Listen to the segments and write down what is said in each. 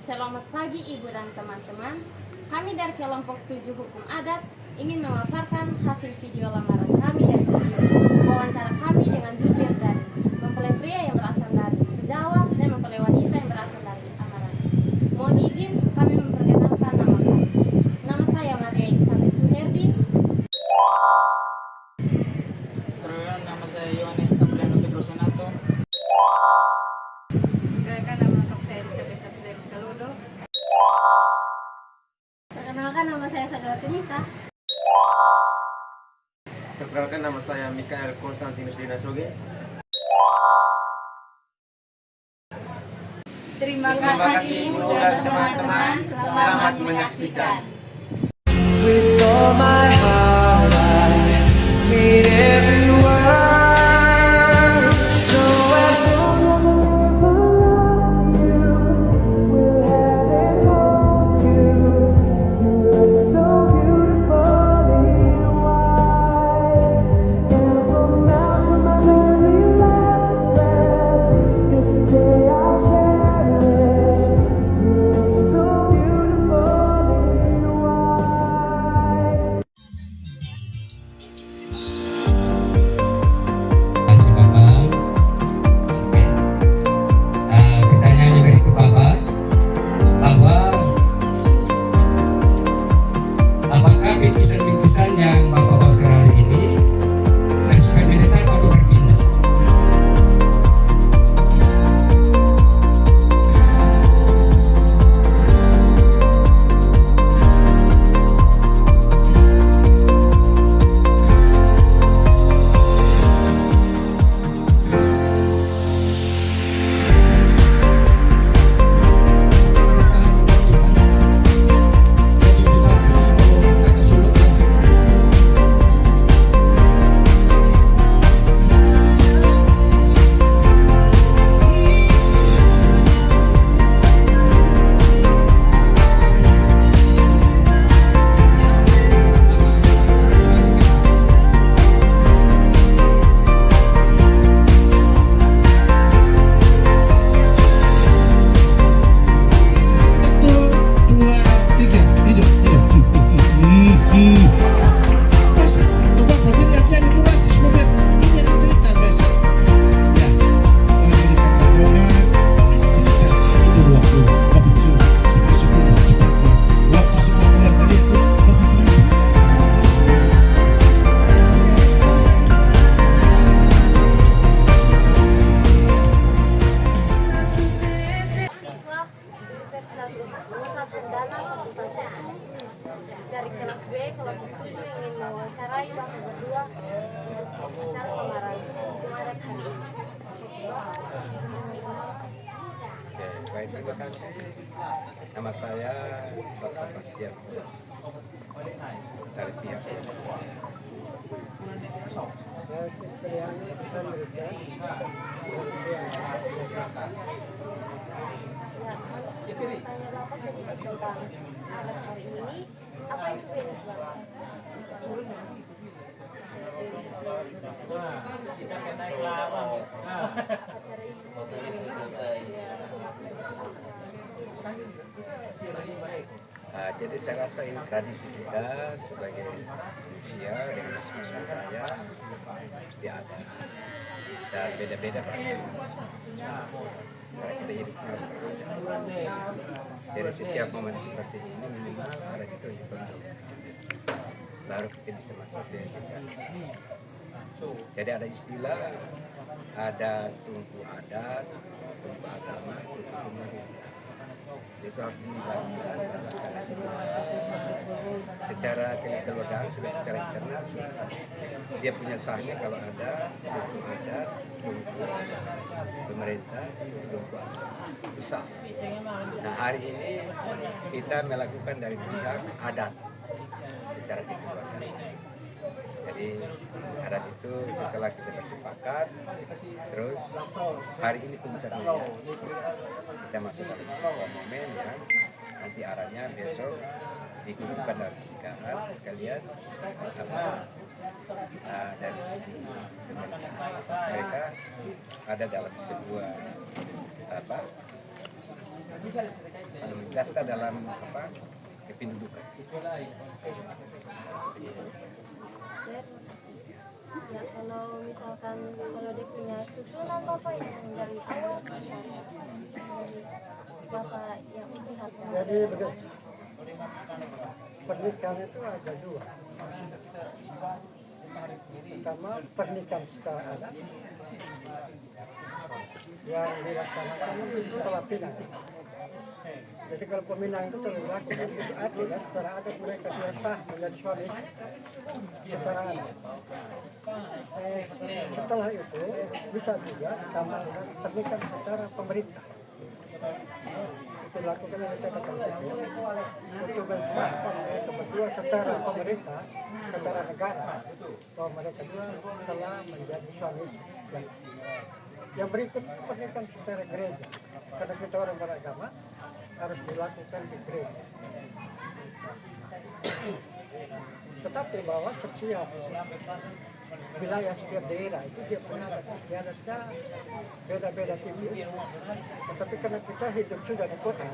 Selamat pagi Ibu dan teman-teman. Kami dari kelompok 7 Hukum Adat ingin memaparkan hasil video lamaran kami dari video wawancara kami dengan jubir dari mempelai pria yang berasal dari Jawa dan mempelai wanita yang berasal dari Amaras. Mohon izin kami memperkenalkan nama kami. Nama saya Maria Elizabeth Suherdi. Perkenalkan, nama saya Yohanes Apriano Pedrosanato. Perkenalkan, nama saya Elizabeth Sapidaris Kaludo. Perkenalkan, nama saya Fadrati Nisa. Perkenalkan, nama saya Mikael Konstantinus Dinasoge. Terima kasih Ibu dan teman-teman. Selamat menyaksikan. With all my heart, I mean every word. So as long as I never love you, will heaven hold you? You look so beautifully white, and from now to my very last breath, this day I'll cherish. You look so beautifully white. Kasih Bapak. Oke. Pertanyaannya berikut Bapak, bahwa apakah bingkisan-bingkisan yang Bapak bawa sehari ini bersifat militer atau berpindah? Satu, dua, tiga, hidup, hidup. Besok itu Bapak jadi ada durasi sebentar. Ini ada cerita besok. Ya, Tuhan berikan pertolongan. Ini cerita. Ini dulu waktu Bapak suruh sebelum cepatnya. Waktu semua keluarga lihat tuh Bapak pelan-pelan. Siswa Universitas Nusa Tenggara Fakultas Hukum dari kelas B kelompok 7 ingin mewawancarai Bapak berdua untuk acara lamaran hukum adat hari ini. Oke, baik, terima kasih. Nama saya Bapak Bastian dari pihak Ya, kami tanya Bapak sedikit tentang adat hari ini. Apa itu penis Bapak? Acara ini. Jadi saya rasa ini tradisi kita sebagai manusia dengan masing-masing budaya mesti ada dan beda-beda karena kita hidupnya harus berbeda. Jadi setiap momen seperti ini minimal ada itu ditonton, baru kita bisa masuk ke kita. Jadi ada istilah, ada tungku adat, tungku agama, tungku pemerintah. Itu harus dibangun secara kekeluargaan, sudah secara internasional. Dia punya sahnya kalau ada tungku adat, tungku pemerintah, tungku besar. Nah, hari ini kita melakukan dari pihak adat secara kekeluargaan. Jadi adat itu setelah kita bersepakat, terus hari ini puncaknya kita masuk dalam sebuah momen yang nanti arahnya besok dikumpulkan dalam pernikahan sekalian dari segi pemerintahan. Mereka ada dalam sebuah daftar dalam kependudukan. Ya, kalau misalkan kalau dia punya susunan Bapak yang dari awal dari Bapak yang lihat. Jadi begini, pernikahan itu ada dua. Pertama, pernikahan secara adat yang dilaksanakan setelah pinang. Jadi kalau peminang itu telah dilakukan, itu artinya secara adat mereka sudah sah menjadi suami secara adat. Setelah itu bisa juga ditambah dengan pernikahan secara pemerintah. Itu dilakukan oleh catatan sipil untuk mensahkan mereka berdua secara pemerintah, secara negara, bahwa mereka dua telah menjadi suami istri. Yang berikut pernikahan secara gereja, karena kita orang beragama harus dilakukan di gereja. Tetapi bahwa setiap wilayah, setiap daerah itu dia punya adat istiadatnya beda-beda tipis. Tetapi karena kita hidup sudah di kota,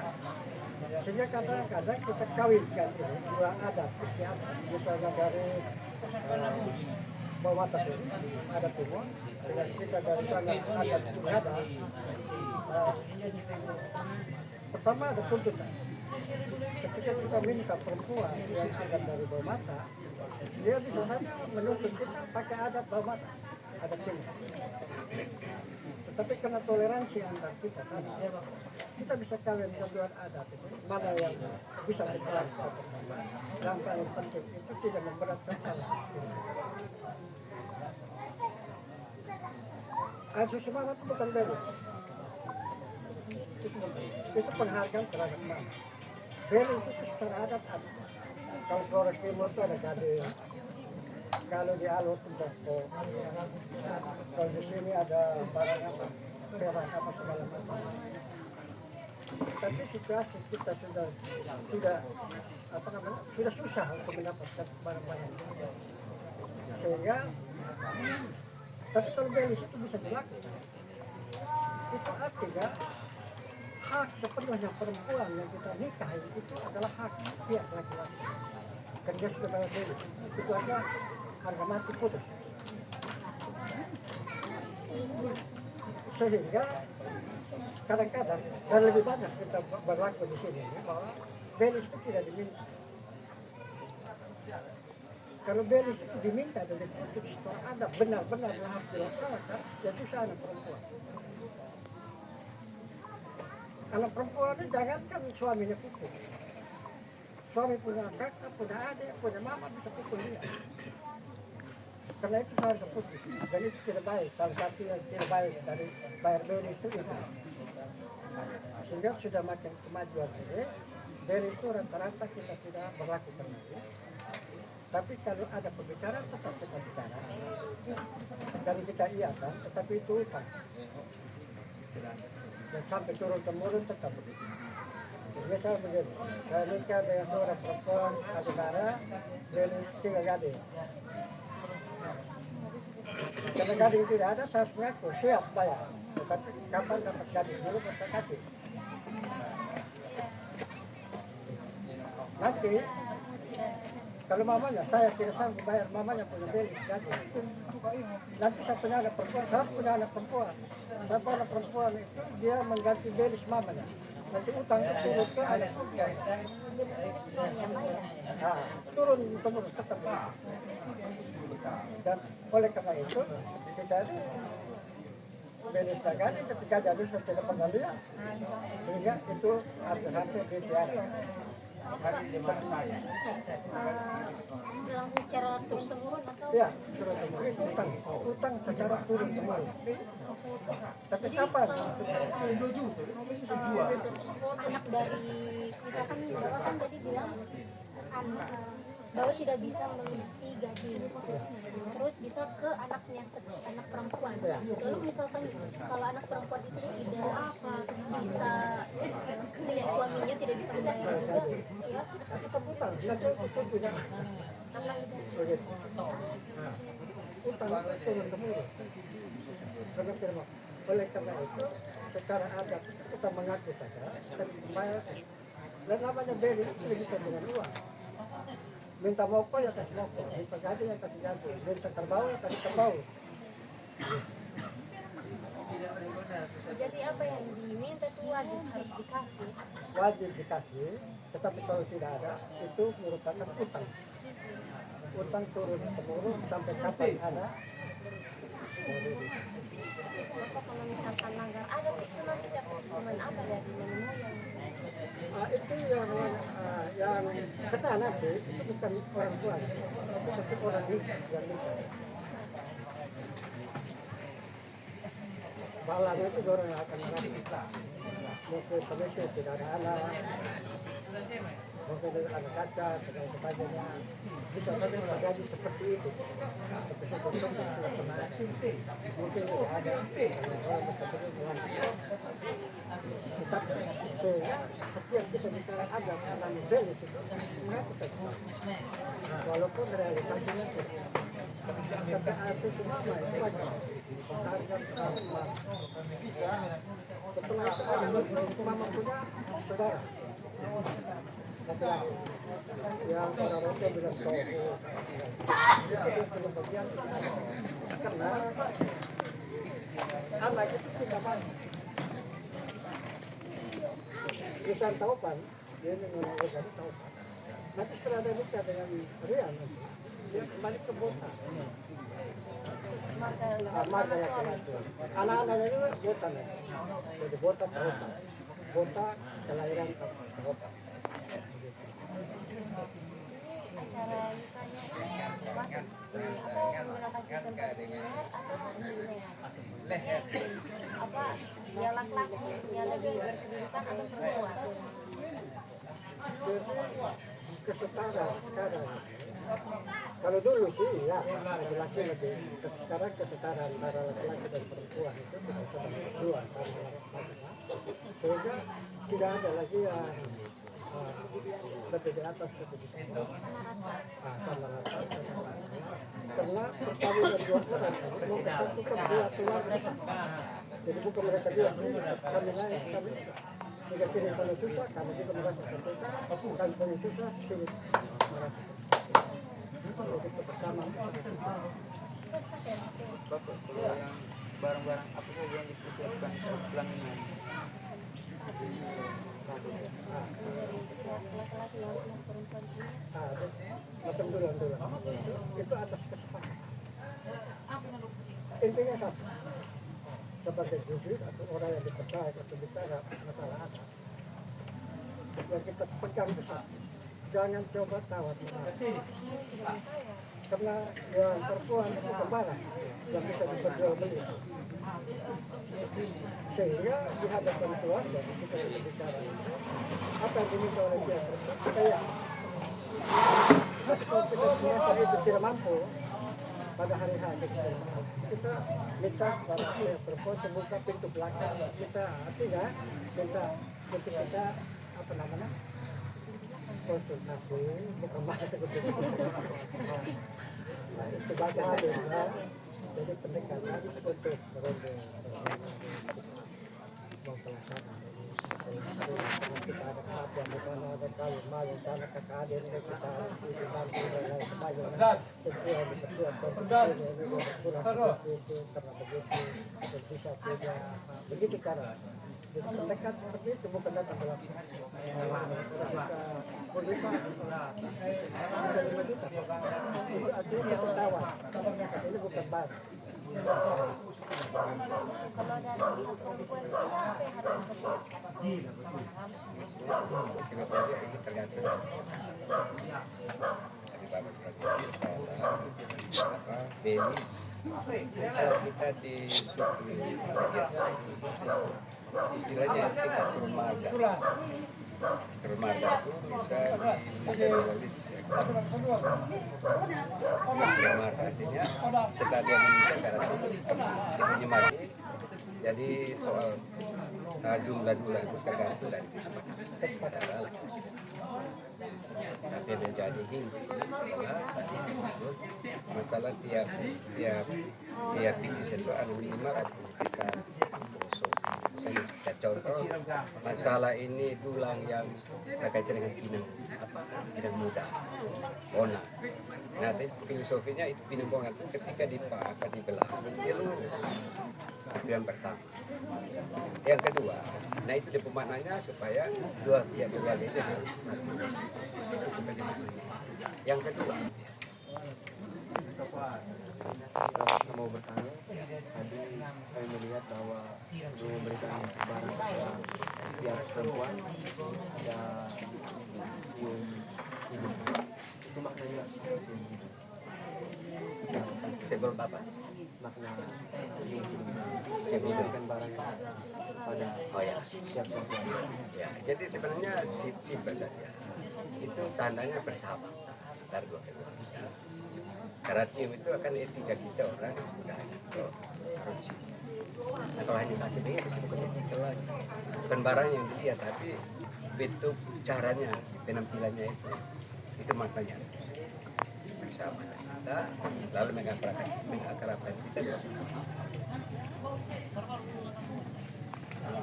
sehingga kadang-kadang kita kawinkan ini dua adat istiadat. Misalnya dari bawah atas ini, adat timur, dengan kita dari sana adat Ungadan. Pertama ada tuntutan. Ketika kita minta perempuan yang adat dari bawah mata, dia bisa saja menuntut kita pakai adat bawah mata, adat timur. Tetapi karena toleransi antar kita tadi, kita bisa kawin kedua adat itu, mana yang bisa kita lakukan bersama. Yang paling penting itu tidak memberatkan salah. Asus mama itu bukan bebas. Itu penghargaan terhadap mama. Beli itu secara adat ada. Kalau Flores Timur itu ada gading. Kalau di Alor itu bako. Kalau di sini ada barang apa, perak apa segala macam. Tapi situasi kita sudah susah untuk mendapatkan barang-barang itu. Sehingga, tapi kalau belis itu bisa dilakukan. Itu artinya hak sepenuhnya perempuan yang kita nikahi itu adalah hak pihak laki-laki. Kan dia sudah bayar belis. Itu aja harga mati putus. Sehingga kadang-kadang dan lebih banyak kita berlaku di sini bahwa belis itu tidak diminta. Kalau belis itu diminta dan dituntut secara ada benar-benar harus dilaksanakan, ya susah anak perempuan. Anak perempuan itu jangankan suaminya pukul. Suami punya kakak, punya adik, punya mama bisa pukul dia. Karena itu harga putus. Dan itu tidak baik. Salah satu yang tidak baik dari bayar belis itu. Sehingga sudah makin kemajuan ini, belis itu rata-rata kita tidak berlakukan lagi. Tapi kalau ada pembicaraan tetap kita bicara. Dan kita iakan, tetapi itu utang. Dan sampai turun-temurun tetap begitu. Misalnya begini, saya nikah dengan seorang perempuan satu darah, belis 3 gading. Karena gading tidak ada, saya harus mengaku, siap bayar. Tetapi kapan dapat gading dulu, masa kaki. Nanti, kalau mamanya, saya tidak sanggup bayar mamanya punya belis gading. Nanti saya punya anak perempuan, saya harus punya anak perempuan. Sampai anak perempuan itu, dia mengganti belis mamanya. Nanti utang turun ke anak perempuan. Nah, turun temurun tetap. Dan oleh karena itu, kita ini belis dagang ketika jadi saya tidak pernah lihat. Sehingga itu hampir-hampir dibiarkan. Langsung secara turun-temurun atau? Ya, turun-temurun itu utang secara turun-temurun. Tapi kapan? Anak dari, misalkan Bapak kan tadi bilang bahwa tidak bisa melunasi gaji, terus bisa ke anaknya, anak perempuan. Lalu misalkan kalau anak perempuan itu tidak bisa, tidak suaminya tidak bisa bayar juga, ya Tetap utang, itu punya begitu. Utang turun-temurun. Oleh karena itu, secara adat kita mengaku saja, kita bayar. Dan namanya beli itu bisa dengan uang. Minta moko ya kasih moko, minta gaji ya kasih gaji, minta kerbau ya kasih kerbau. Jadi apa yang diminta itu wajib harus dikasih. Wajib dikasih, tetapi kalau tidak ada, itu merupakan utang. Utang turun temurun sampai kapan ada. Maka kalau misalkan langgar adat itu nanti dapat hukuman apa dari nenek moyang? Itu yang kena nanti itu bukan orang tua, tapi orang yang minta. Balanya itu orang yang akan merasa. Mungkin sebenarnya tidak ada anak, mungkin ada anak cacat dan sebagainya. Bisa saja terjadi seperti itu. Seperti itu mungkin tidak ada orang seperti itu. Tetapi sehingga setiap kita bicara agama dalam belis itu mengaku saja. Walaupun realisasinya tidak. Kata arti semua itu wajar. Harga sama. Setelah itu mama punya saudara. Laki-laki yang saudara bilang soal itu bagian karena anak itu tidak mau. Perusahaan Taupan, dia menguasai Taupan. Nanti setelah ada nikah dengan Rian, dia kembali ke Bota. Marga laki-laki. Anak-anaknya itu Bota nih. Jadi Bota Taupan. Bota kelahiran Taupan. Acara misalnya masuk di apa menggunakan sistem leher atau leher? Apa dia laki-laki yang lebih berkedudukan atau perempuan? Jadi kesetaraan sekarang. Kalau dulu sih ya laki-laki lebih, sekarang kesetaraan antara laki-laki dan perempuan itu tidak sama dua antara laki-laki. Sehingga tidak ada lagi yang lebih di atas lebih di bawah. Sama rata. Karena perkawinan dua orang mau kesatukan dua keluarga. Jadi bukan mereka juga kami naik kami jika sini kalau susah kami juga merasa tersusah, kami paling susah sini merasa. Jadi bersama. Bapak, kalau yang barang-barang apa saja yang dipersiapkan pelaminan? Laki-laki yang perempuan punya. Macam dulu. Itu atas kesepakatan. Intinya satu. Sebagai jujur atau orang yang dipercaya atau bicara masalah anak, yang kita pegang itu satu. Jangan coba tawar menawar. Karena yang perempuan itu kemana yang bisa diperjual beli. Sehingga di hadapan keluarga kita berbicara apa yang diminta oleh dia perempuan kita ya. Tapi kalau kita ternyata itu tidak mampu pada hari hari kita minta para perempuan membuka pintu belakang kita artinya minta untuk kita apa namanya konsultasi bukan bahasa itu bahasa hadis jadi pendekatan untuk mempelajari kita ada keadaan di mana ada kawin malu sana kakak adik kita di bantu dan sebagainya itu yang dipersiapkan itu karena begitu bisa saja begitu cara jadi pendekat seperti itu bukan datang dalam bisa 5 juta itu artinya kita tawar ini bukan bar. Kalau dari pihak perempuan itu apa yang harus dipersiapkan? Sebetulnya itu tergantung dari Bapak sebagai salah belis bisa kita di suatu istilahnya kita stromarda itu bisa ditulis stromarda artinya setelah dia menikah karena mati jadi soal jumlah bulan itu tergantung dari kesepakatan tapi menjadi inti masalah tiap fikih itu ada minimal ada bisa filosofi misalnya contoh masalah ini tulang yang berkaitan dengan pinang muda, ona. Nah, filosofinya itu pinang bongan itu ketika dibelah, dia lurus. Itu yang pertama. Yang kedua, nah itu pemaknanya supaya dua pihak keluarga itu harus sebagai maknanya. Yang kedua, Saya mau bertanya, tadi saya melihat bahwa untuk memberikan barang kepada pihak perempuan ada cium hidung. Itu maknanya cium hidung. sebelum apa? Makna cium hidung. Cium hidung. Memberikan barang pada pihak perempuan. Ya, jadi sebenarnya simpel saja. Itu tandanya bersahabatan antara dua keluarga. Karena cium itu akan etika kita orang budaya itu harus cium. Nah, kalau hanya kasih dia itu bukan etika lagi. Bukan barang yang dilihat, tapi bentuk caranya, penampilannya itu maknanya bersama kita, lalu mengakrabkan kita dengan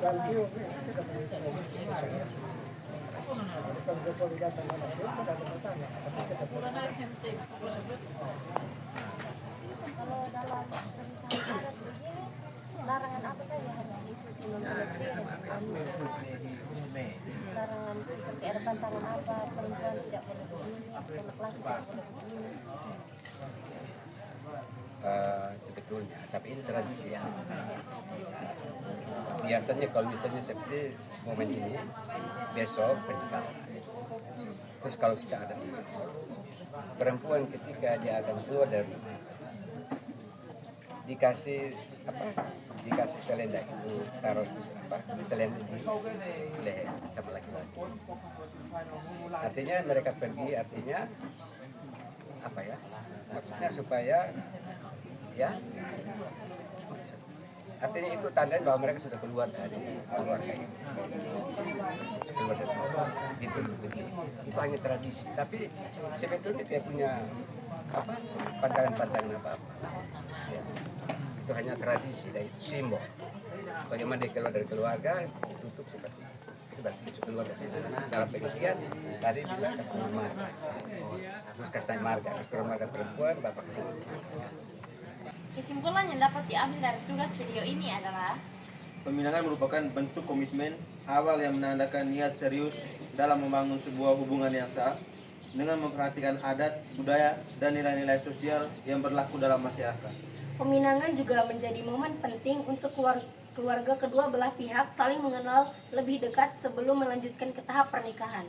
Dan cium itu tidak boleh saya. Kalau Jokowi datang sama dia, tidak ada masalah. Tapi kita Kalau dalam pernikahan adat begini, larangan apa saja harus diikuti mempelai larangan seperti ada pantangan apa, perempuan tidak boleh begini, laki-laki tidak boleh begini. sebetulnya, tapi ini tradisi ya. Biasanya kalau misalnya seperti momen ini, besok pernikahan. Terus kalau kita ada perempuan ketika dia akan keluar dari rumah, dikasih selendang itu, taruh selendang di leher sama laki-laki. Artinya mereka pergi, artinya apa ya? Maksudnya supaya ya, artinya itu tanda bahwa mereka sudah keluar dari keluarga ini, keluar dari itu begini. Itu hanya tradisi, tapi sebetulnya dia punya pantangan apa. Ya. Itu hanya tradisi dan itu simbol. Bagaimana dia keluar dari keluarga, tutup seperti itu berarti itu keluar dari dalam pengertian tadi juga kasih marga, terus kasih marga, kasih marga perempuan, bapak kasih. Kesimpulan yang dapat diambil dari tugas video ini adalah Peminangan merupakan bentuk komitmen awal yang menandakan niat serius dalam membangun sebuah hubungan yang sah dengan memperhatikan adat, budaya, dan nilai-nilai sosial yang berlaku dalam masyarakat. Peminangan juga menjadi momen penting untuk keluarga kedua belah pihak saling mengenal lebih dekat sebelum melanjutkan ke tahap pernikahan.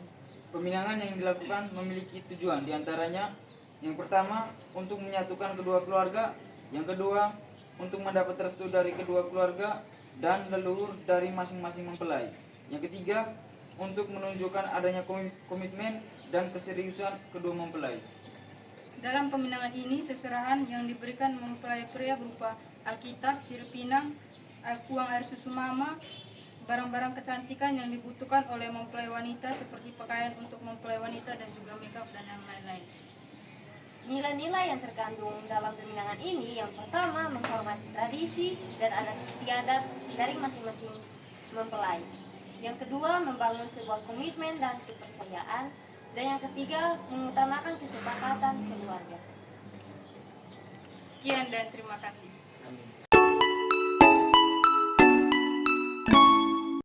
Peminangan yang dilakukan memiliki tujuan, diantaranya yang pertama untuk menyatukan kedua keluarga, yang kedua untuk mendapat restu dari kedua keluarga dan leluhur dari masing-masing mempelai, yang ketiga untuk menunjukkan adanya komitmen dan keseriusan kedua mempelai. Dalam peminangan ini, seserahan yang diberikan mempelai pria berupa Alkitab, sirip pinang, uang air susu mama, barang-barang kecantikan yang dibutuhkan oleh mempelai wanita seperti pakaian untuk mempelai wanita dan juga makeup dan yang lain-lain. nilai-nilai yang terkandung dalam peminangan ini. Yang pertama, menghormati tradisi dan adat istiadat dari masing-masing mempelai. Yang kedua, membangun sebuah komitmen dan kepercayaan. Dan yang ketiga, mengutamakan kesepakatan keluarga. Sekian dan terima kasih.